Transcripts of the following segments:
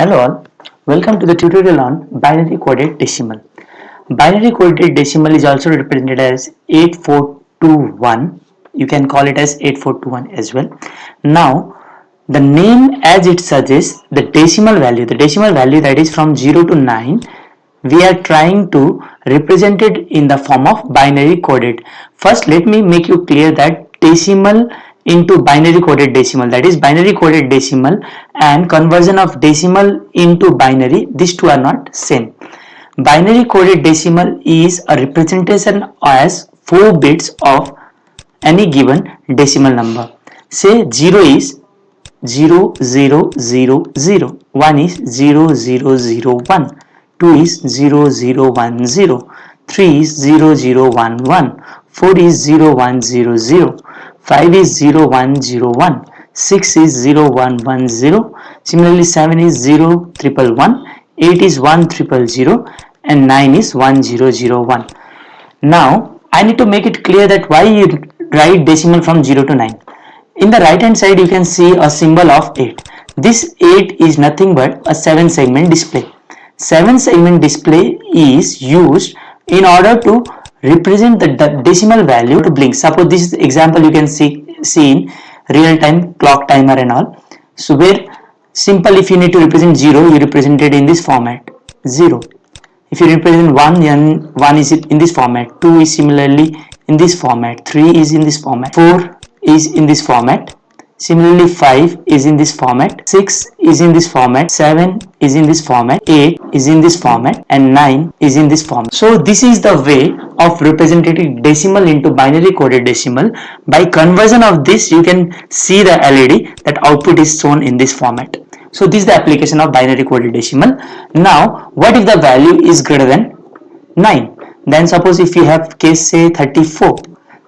Hello all, welcome to the tutorial on binary coded decimal. Binary coded decimal is also represented as 8421. You can call it as 8421 as well. Now, the name as it suggests, the decimal value that is from 0 to 9, we are trying to represent it in the form of binary coded. First, let me make you clear that decimal into binary coded decimal, that is binary coded decimal and conversion of decimal into binary, these two are not same. Binary coded decimal is a representation as 4 bits of any given decimal number. Say 0 is 0000, 1 is 0001, 2 is 0010, 3 is 0011, 4 is 0100, 5 is 0101, 6 is 0110, similarly 7 is 0111, 8 is 1000, and 9 is 1001. Now I need to make it clear that why you write decimal from 0 to 9. In the right hand side you can see a symbol of 8. This 8 is nothing but a 7 segment display. 7 segment display is used in order to represent the decimal value to blink. Suppose this is the example you can see in real time clock timer and all. So where simple, if you need to represent 0, you represent it in this format 0. If you represent 1, then 1 is in this format, 2 is similarly in this format, 3 is in this format, 4 is in this format, similarly 5 is in this format, 6 is in this format, 7 is in this format, 8 is in this format, and 9 is in this format. So this is the way of representing decimal into binary coded decimal. By conversion of this, you can see the LED that output is shown in this format. So this is the application of binary coded decimal. Now what if the value is greater than 9? Then suppose if you have case say 34,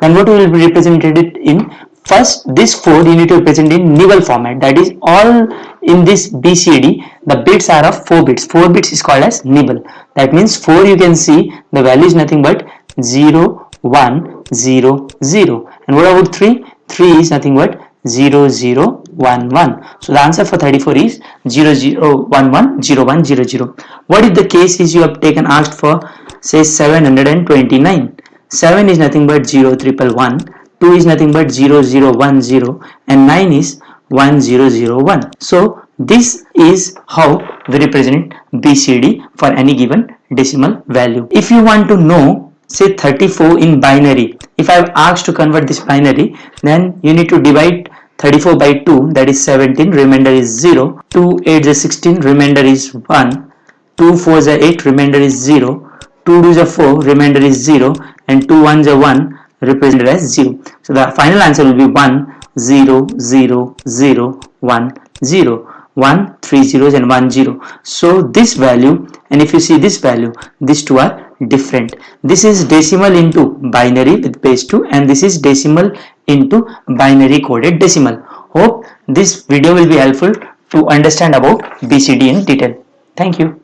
then what will be represented in? First, this 4 you need to represent in nibble format, that is all in this BCD the bits are of 4 bits. 4 bits is called as nibble. That means 4 you can see the value is nothing but 0 1 0 0, and what about 3? 3 is nothing but 0 0 1 1. So the answer for 34 is 0 0 1 1 0 1 0 0. What if the case is you have taken asked for say 729? 7 is nothing but 0 1 1, 2 is nothing but 0 0 1 0, and 9 is 1 0 0 1. So this is how we represent BCD for any given decimal value. If you want to know say 34 in binary, if I have asked to convert this binary, then you need to divide 34 by 2, that is 17, remainder is 0, 2 8 is 16, remainder is 1, 2 4 is 8, remainder is 0, 2 2 is 4, remainder is 0, and 2 1 is 1, represented as 0. So the final answer will be 1 0 0 0 1 0. 1 3 zeros and 1 0. So this value, and if you see this value, these two are different. This is decimal into binary with base 2, and this is decimal into binary coded decimal. Hope this video will be helpful to understand about BCD in detail. Thank you.